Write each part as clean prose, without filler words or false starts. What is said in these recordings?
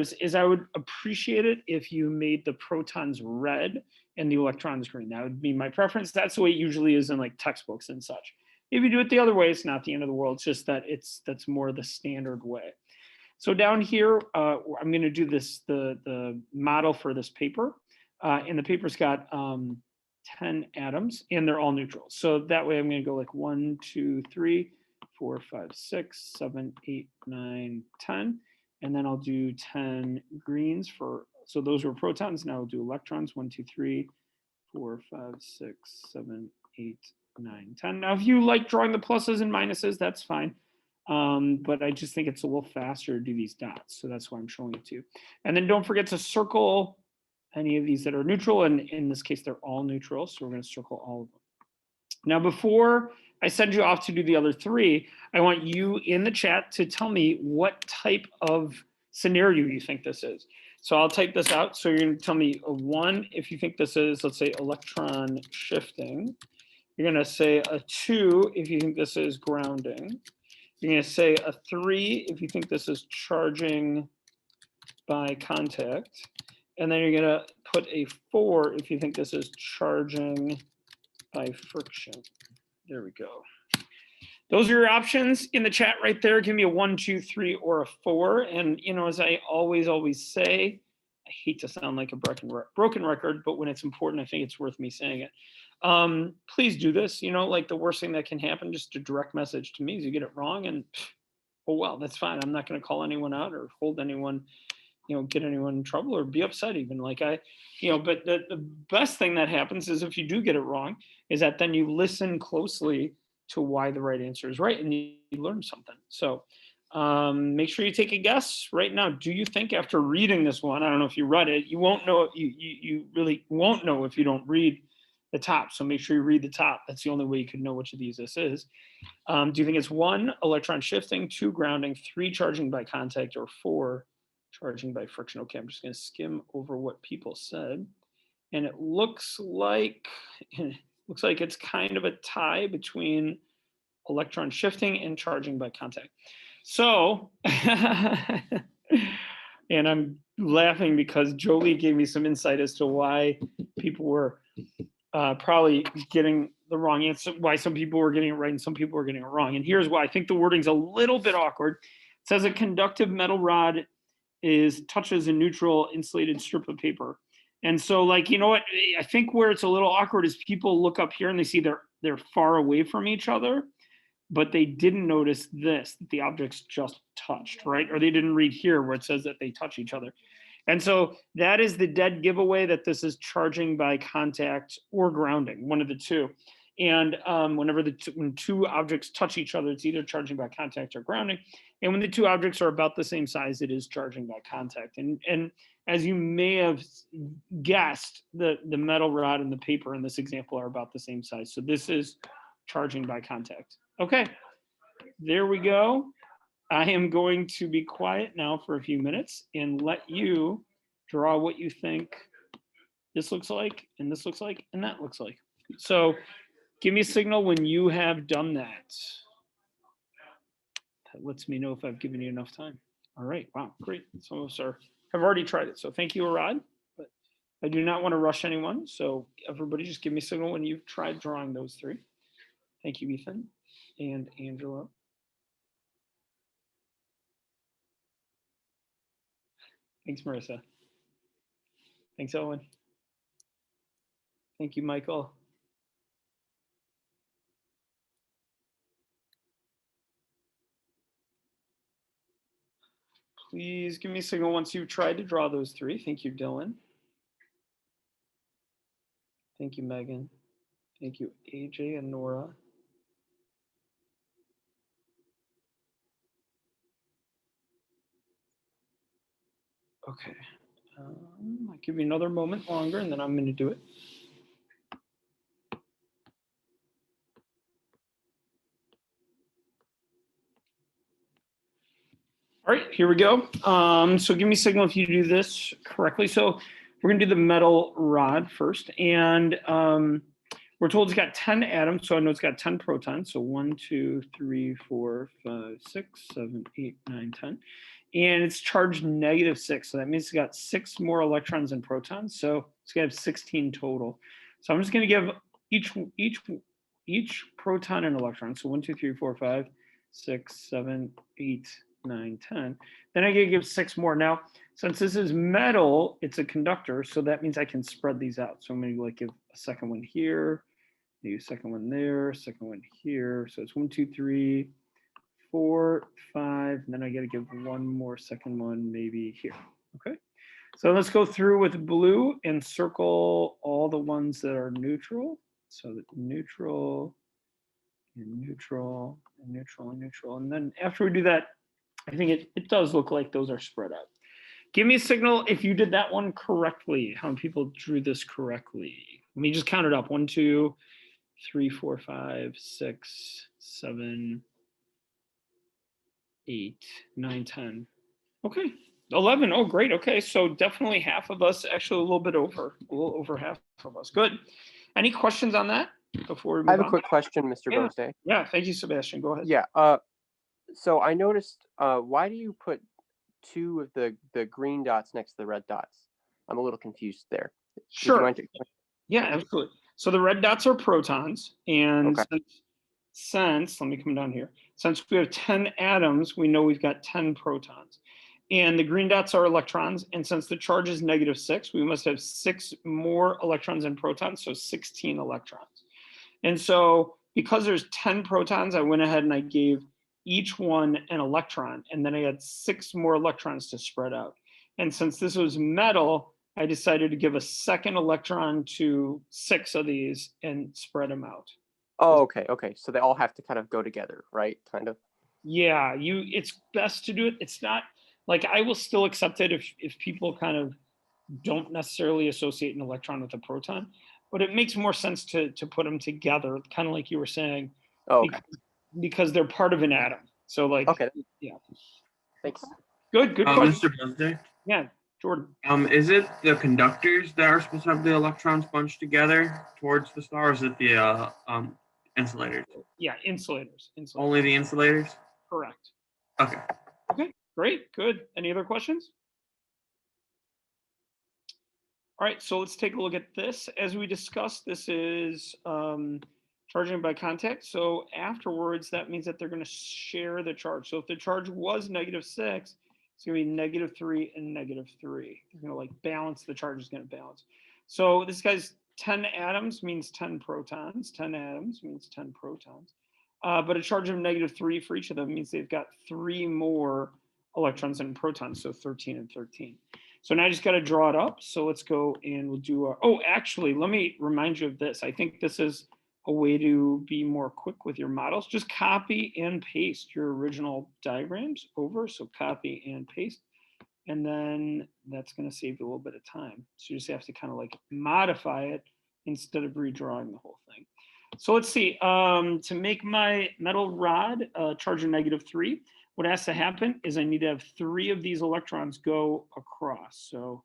is I would appreciate it if you made the protons red and the electrons green. That would be my preference. That's the way it usually is in like textbooks and such. If you do it the other way, it's not the end of the world. It's just that that's more the standard way. So down here, I'm going to do the model for this paper, and the paper's got 10 atoms, and they're all neutral. So that way, I'm going to go like 1, 2, 3, 4, 5, 6, 7, 8, 9, 10, and then I'll do 10 greens for. So those were protons. Now I'll do electrons. 1, 2, 3, 4, 5, 6, 7, 8, 9, 10. Now, if you like drawing the pluses and minuses, that's fine. But I just think it's a little faster to do these dots. So that's why I'm showing it to you. And then don't forget to circle any of these that are neutral. And in this case, they're all neutral. So we're going to circle all of them. Now, before I send you off to do the other three, I want you in the chat to tell me what type of scenario you think this is. So I'll type this out. So you're going to tell me a 1 if you think this is, let's say, electron shifting. You're going to say a 2 if you think this is grounding. You're going to say a 3 if you think this is charging by contact. And then you're going to put a 4 if you think this is charging by friction. There we go. Those are your options in the chat right there. Give me a 1, 2, 3, or a 4. And, you know, as I always say, I hate to sound like a broken record, but when it's important, I think it's worth me saying it. Please do this. You know, like the worst thing that can happen, just a direct message to me is you get it wrong, and oh well, that's fine. I'm not going to call anyone out or hold anyone, you know, get anyone in trouble or be upset even. Like but the best thing that happens is if you do get it wrong, is that then you listen closely to why the right answer is right and you learn something. So make sure you take a guess right now. Do you think after reading this one, I don't know if you read it, you won't know, you really won't know if you don't read the top. So make sure you read the top. That's the only way you can know which of these this is. Do you think it's 1, electron shifting, 2, grounding, 3, charging by contact, or 4, charging by friction? Okay, I'm just going to skim over what people said. And it looks like it's kind of a tie between electron shifting and charging by contact. So, and I'm laughing because Jolie gave me some insight as to why people were probably getting the wrong answer, why some people were getting it right and some people were getting it wrong. And here's why. I think the wording's a little bit awkward. It says a conductive metal rod touches a neutral insulated strip of paper. And so, like, you know what, I think where it's a little awkward is people look up here and they see they're far away from each other, but they didn't notice this, that the objects just touched, right? Or they didn't read here where it says that they touch each other. And so that is the dead giveaway that this is charging by contact or grounding, one of the two. And when two objects touch each other, it's either charging by contact or grounding. And when the two objects are about the same size, it is charging by contact. And as you may have guessed, the metal rod and the paper in this example are about the same size. So this is charging by contact. Okay, there we go. I am going to be quiet now for a few minutes and let you draw what you think this looks like, and this looks like, and that looks like. So give me a signal when you have done that. That lets me know if I've given you enough time. All right, wow, great. Some of us have already tried it. So thank you, Arad. But I do not want to rush anyone. So everybody just give me a signal when you've tried drawing those three. Thank you, Ethan and Angela. Thanks, Marissa. Thanks, Owen. Thank you, Michael. Please give me a signal once you've tried to draw those three. Thank you, Dylan. Thank you, Megan. Thank you, AJ and Nora. Okay. I'll give you another moment longer and then I'm going to do it. All right, here we go. So give me a signal if you do this correctly. So we're going to do the metal rod first. And we're told it's got 10 atoms. So I know it's got 10 protons. So 1, 2, 3, 4, 5, 6, 7, 8, 9, 10. and it's charged -6. So that means it's got 6 more electrons and protons. So it's gonna have 16 total. So I'm just gonna give each proton an electron. So 1, 2, 3, 4, 5, 6, 7, 8, 9, 10. Then I gotta give 6 more. Now, since this is metal, it's a conductor, so that means I can spread these out. So I'm gonna like give a second one here, maybe a second one there, second one here. So it's 1, 2, 3, 4, 5, and then I got to give one more second one maybe here. Okay, so let's go through with blue and circle all the ones that are neutral. So that neutral and neutral and neutral and neutral. And then after we do that, I think it does look like those are spread out. Give me a signal if you did that one correctly, how many people drew this correctly. Let me just count it up. 1, 2, 3, 4, 5, 6, 7, 8, 9, 10. Okay, 11. Oh, great. Okay, so definitely half of us, actually a little over half of us. Good. Any questions on that before we move I have on? a quick question, Mr. Yeah. Bose. Yeah, thank you, Sebastian. Go ahead. Yeah. So I noticed. Why do you put 2 of the green dots next to the red dots? I'm a little confused there. Would you Sure. mind to explain? Yeah, absolutely. So the red dots are protons, and Okay. since let me come down here. Since we have 10 atoms, we know we've got 10 protons. And the green dots are electrons, and since the charge is -6, we must have 6 more electrons and protons, so 16 electrons. And so because there's 10 protons, I went ahead and I gave each one an electron, and then I had 6 more electrons to spread out. And since this was metal, I decided to give a second electron to 6 of these and spread them out. Oh, okay. Okay. So they all have to kind of go together, right? Kind of. Yeah, it's best to do it. It's not like I will still accept it if people kind of don't necessarily associate an electron with a proton, but it makes more sense to put them together, kind of like you were saying, Oh, okay. because they're part of an atom. So like, Okay. yeah. Thanks. Good question. Mr. Bose, Yeah, Jordan. is it the conductors that are supposed to have the electrons bunched together towards the star, or is it the insulators? Yeah, insulators. Only the insulators? Correct. Okay. Okay, great, good. Any other questions? All right, so let's take a look at this. As we discussed, this is charging by contact. So afterwards, that means that they're going to share the charge. So if the charge was -6, it's going to be -3 and -3. You're going to like balance, the charge is going to balance. So this guy's 10 atoms means 10 protons. 10 atoms means 10 protons. But a charge of -3 for each of them means they've got 3 more electrons and protons, so 13 and 13. So now I just got to draw it up. So let's go and we'll do our, oh, actually, let me remind you of this. I think this is a way to be more quick with your models. Just copy and paste your original diagrams over. So copy and paste. And then that's going to save you a little bit of time. So you just have to kind of like modify it instead of redrawing the whole thing. So let's see, to make my metal rod charge a -3, what has to happen is I need to have 3 of these electrons go across. So,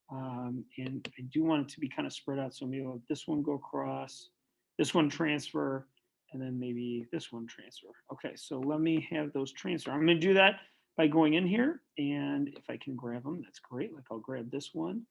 and I do want it to be kind of spread out. So maybe I'll have this one go across, this one transfer, and then maybe this one transfer. Okay, so let me have those transfer. I'm going to do that by going in here, and if I can grab them, that's great. Like I'll grab this one,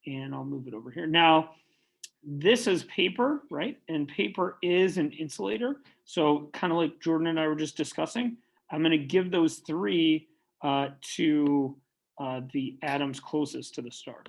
and I'll move it over here. Now, this is paper, right? And paper is an insulator. So kind of like Jordan and I were just discussing, I'm going to give those 3 to the atoms closest to the star.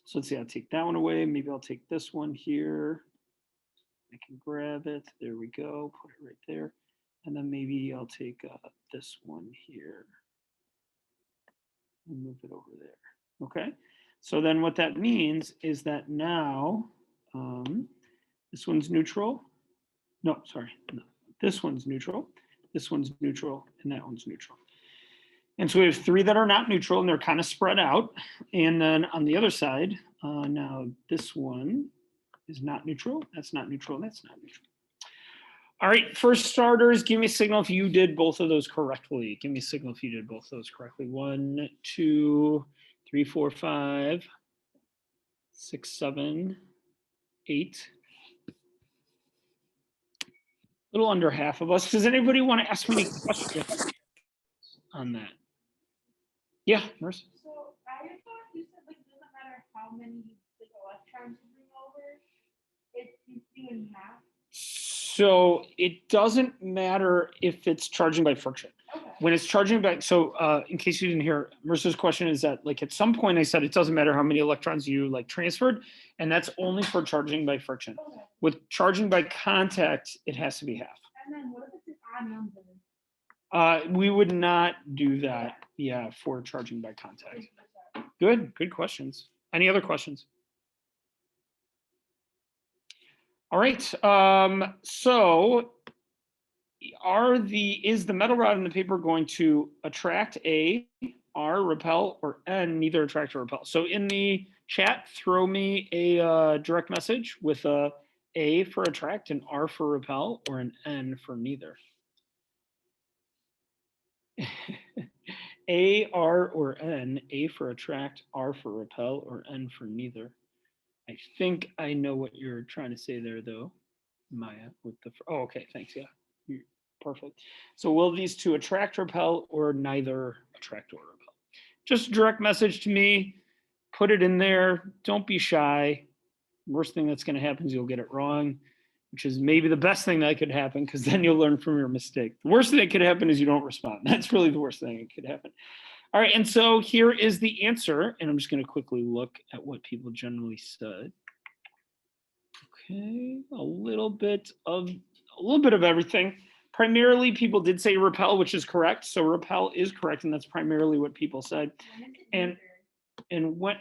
So let's see, I'll take that one away. Maybe I'll take this one here. I can grab it. There we go. Put it right there. And then maybe I'll take this one here and move it over there. Okay. So then what that means is that now this one's neutral. No, sorry. No. This one's neutral. This one's neutral. And that one's neutral. And so we have 3 that are not neutral, and they're kind of spread out. And then on the other side, now this one is not neutral. That's not neutral. That's not neutral. All right, for starters, give me a signal if you did both of those correctly. Give me a signal if you did both of those correctly. 1, 2, 3, 4, 5, 6, 7, 8. A little under half of us. Does anybody want to ask me any questions on that? Yeah, Marissa. So I thought you said like it doesn't matter how many like electrons you bring over, it's doing half. So it doesn't matter if it's charging by friction. Okay. When it's charging by, so in case you didn't hear, Marissa's question is that like at some point I said it doesn't matter how many electrons you like transferred, and that's only for charging by friction. Okay. With charging by contact, it has to be half. And then what if it's an odd number? We would not do that, yeah, for charging by contact. Good questions. Any other questions? All right, so is the metal rod in the paper going to attract A, R, repel, or N, neither attract or repel? So in the chat, throw me a direct message with A for attract, an R for repel, or an N for neither. A, R, or N, A for attract, R for repel, or N for neither. I think I know what you're trying to say there, though, Maya. With the okay, thanks. Yeah, perfect. So will these two attract, repel, or neither attract or repel? Just direct message to me. Put it in there. Don't be shy. Worst thing that's going to happen is you'll get it wrong, which is maybe the best thing that could happen because then you'll learn from your mistake. The worst thing that could happen is you don't respond. That's really the worst thing that could happen. All right, and so here is the answer, and I'm just going to quickly look at what people generally said. Okay, a little bit of everything. Primarily, people did say repel, which is correct. So repel is correct, and that's primarily what people said. And why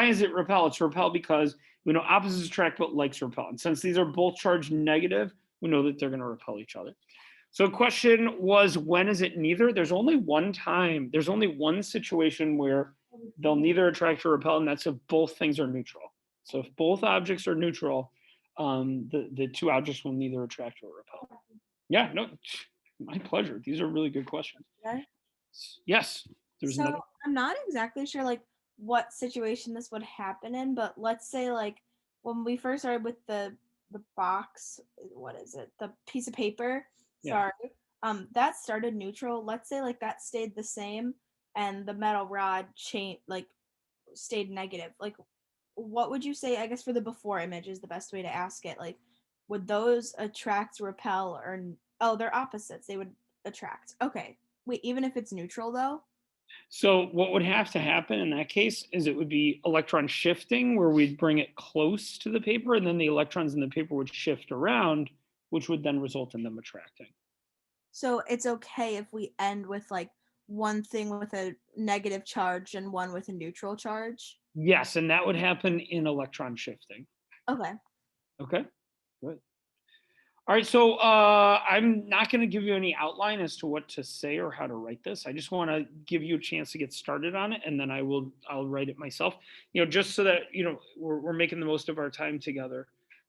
is it repel? It's repel because we know opposites attract, but likes repel. And since these are both charged negative, we know that they're going to repel each other. So the question was, when is it neither? There's only one time. There's only one situation where they'll neither attract or repel, and that's if both things are neutral. So if both objects are neutral, the two objects will neither attract or repel. Yeah, no, my pleasure. These are really good questions. Yeah. Yes, there's So another. I'm not exactly sure like what situation this would happen in, but let's say like when we first started with the box, what is it? The piece of paper. Yeah. Sorry. That started neutral. Let's say like that stayed the same and the metal rod stayed negative. Like what would you say, I guess for the before image is the best way to ask it. Like would those attract, repel, or they're opposites. They would attract. Okay. Wait, even if it's neutral though? So what would have to happen in that case is it would be electron shifting where we'd bring it close to the paper and then the electrons in the paper would shift around, which would then result in them attracting. So it's okay if we end with like one thing with a negative charge and one with a neutral charge? Yes, and that would happen in electron shifting. Okay. Okay, good. All right, so I'm not going to give you any outline as to what to say or how to write this. I just want to give you a chance to get started on it, and then I'll write it myself. Just so that we're making the most of our time together.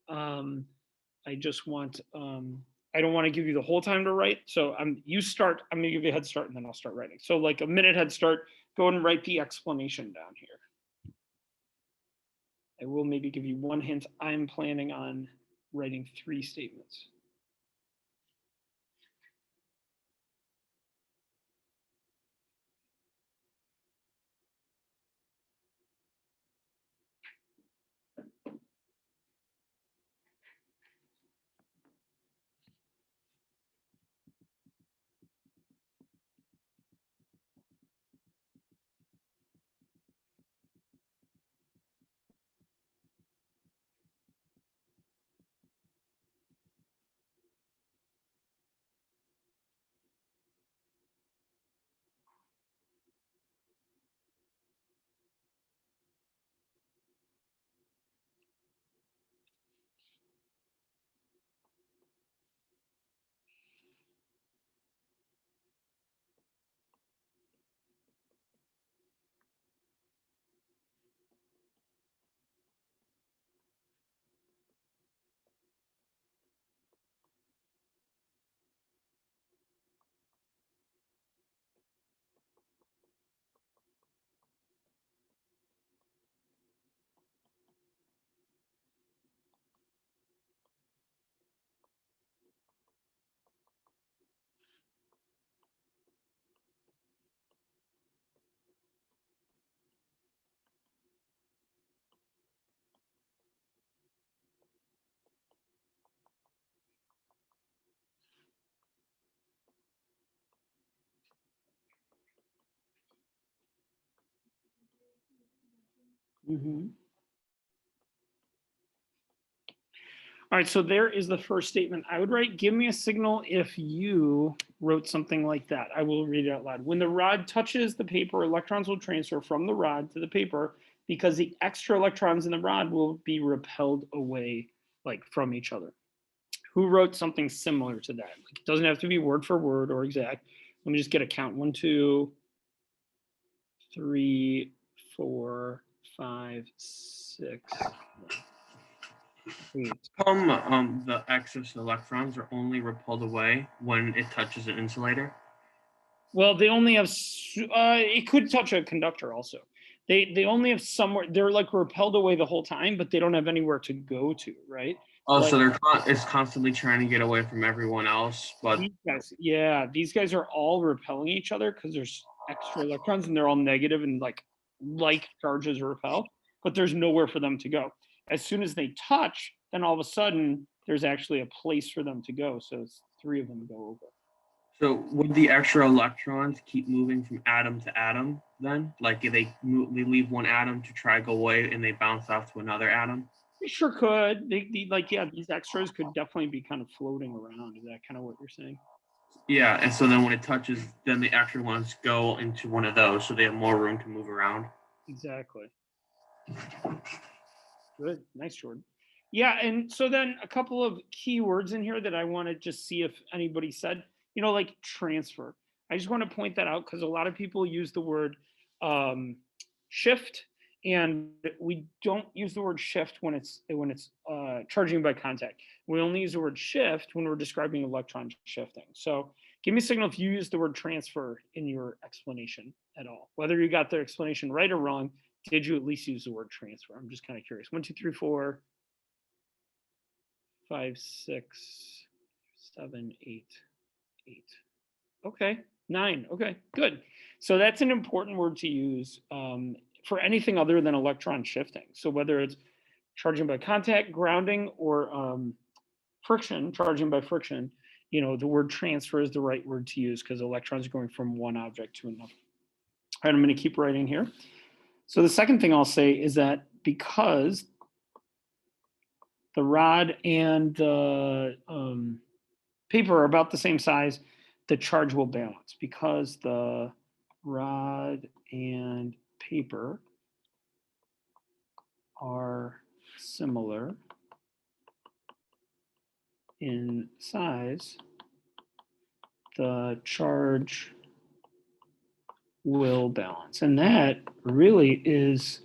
I just want I don't want to give you the whole time to write. So you start. I'm going to give you a head start, and then I'll start writing. So like a minute head start. Go ahead and write the explanation down here. I will maybe give you one hint. I'm planning on writing 3 statements. Mhm. All right, so there is the first statement I would write. Give me a signal if you wrote something like that. I will read it out loud. When the rod touches the paper, electrons will transfer from the rod to the paper because the extra electrons in the rod will be repelled away like from each other. Who wrote something similar to that? Like, it doesn't have to be word for word or exact. Let me just get a count. 1, 2, 3, 4, 5, 6, 8. The excess electrons are only repelled away when it touches an insulator. Well, they only have, it could touch a conductor also. They only have somewhere, they're like repelled away the whole time, but they don't have anywhere to go to, right? Oh, Like, so it's constantly trying to get away from everyone else, but these guys, yeah, these guys are all repelling each other because there's extra electrons and they're all negative and like charges repel, but there's nowhere for them to go. As soon as they touch, then all of a sudden there's actually a place for them to go. So it's 3 of them go over. so would the extra electrons keep moving from atom to atom then? Like they leave one atom to try to go away and they bounce off to another atom? They sure could. Yeah, these extras could definitely be kind of floating around. Is that kind of what you're saying? Yeah, and so then when it touches, then the extra ones go into one of those, so they have more room to move around. Exactly. Good. Nice, Jordan. Yeah, and so then a couple of key words in here that I want to just see if anybody said, like transfer. I just want to point that out because a lot of people use the word shift, and we don't use the word shift when it's charging by contact. We only use the word shift when we're describing electron shifting. So give me a signal if you use the word transfer in your explanation at all. Whether you got the explanation right or wrong, did you at least use the word transfer? I'm just kind of curious. 1, 2, 3, 4, 5, 6, 7, 8, 8. Okay, 9. Okay, good. So that's an important word to use for anything other than electron shifting. So whether it's charging by contact, grounding, or friction, charging by friction, the word transfer is the right word to use because electrons are going from one object to another. All right, I'm going to keep writing here. So the second thing I'll say is that because the rod and the paper are about the same size, the charge will balance. Because the rod and paper are similar in size, the charge will balance. And that really is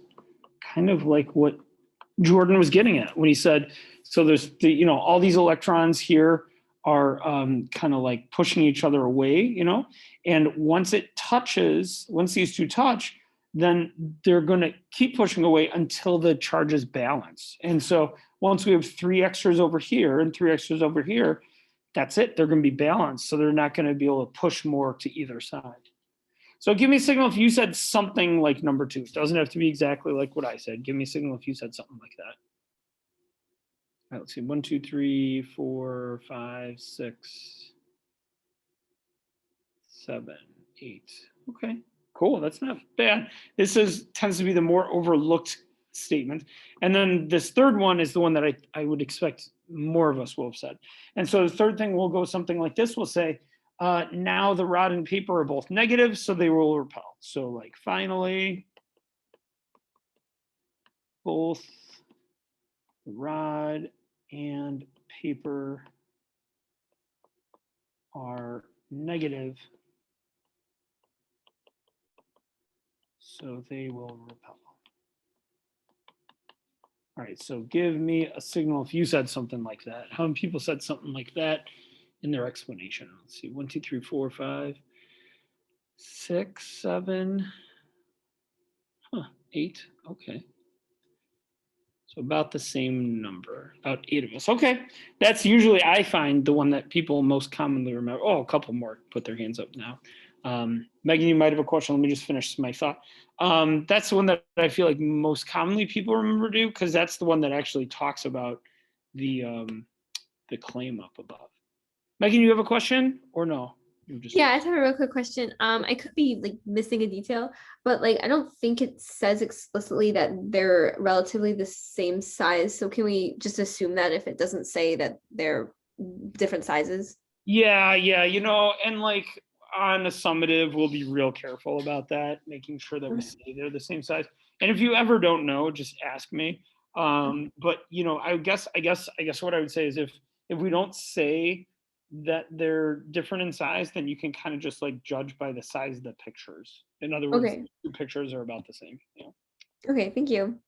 kind of like what Jordan was getting at when he said, so there's all these electrons here are kind of like pushing each other away, and once these two touch, then they're going to keep pushing away until the charges balance. And so once we have 3 extras over here and 3 extras over here, that's it. They're going to be balanced. So they're not going to be able to push more to either side. So give me a signal if you said something like number 2. It doesn't have to be exactly like what I said. Give me a signal if you said something like that. All right, let's see. 1, 2, 3, 4, 5, 6, 7, 8. Okay, cool. That's not bad. This tends to be the more overlooked statement. And then this third one is the one that I would expect more of us will have said. And so the third thing will go something like this. We'll say, now the rod and paper are both negative, so they will repel. So like finally, both the rod and paper are negative, so they will repel. All right, so give me a signal if you said something like that. How many people said something like that in their explanation? Let's see, 1, 2, 3, 4, 5, 6, 7, 8. Okay. So about the same number, about 8 of us. Okay, that's usually, I find, the one that people most commonly remember. Oh, a couple more put their hands up now. Megan, you might have a question. Let me just finish my thought. That's the one that I feel like most commonly people remember to, because that's the one that actually talks about the claim up above. Megan, you have a question or no? You just- Yeah, I just have a real quick question. I could be like missing a detail, but like I don't think it says explicitly that they're relatively the same size. So can we just assume that if it doesn't say that they're different sizes? Yeah, and like on a summative, we'll be real careful about that, making sure that we Okay. say they're the same size. And if you ever don't know, just ask me. But I guess what I would say is if we don't say that they're different in size, then you can kind of just like judge by the size of the pictures. In other words, Okay. the pictures are about the same. Okay, thank you.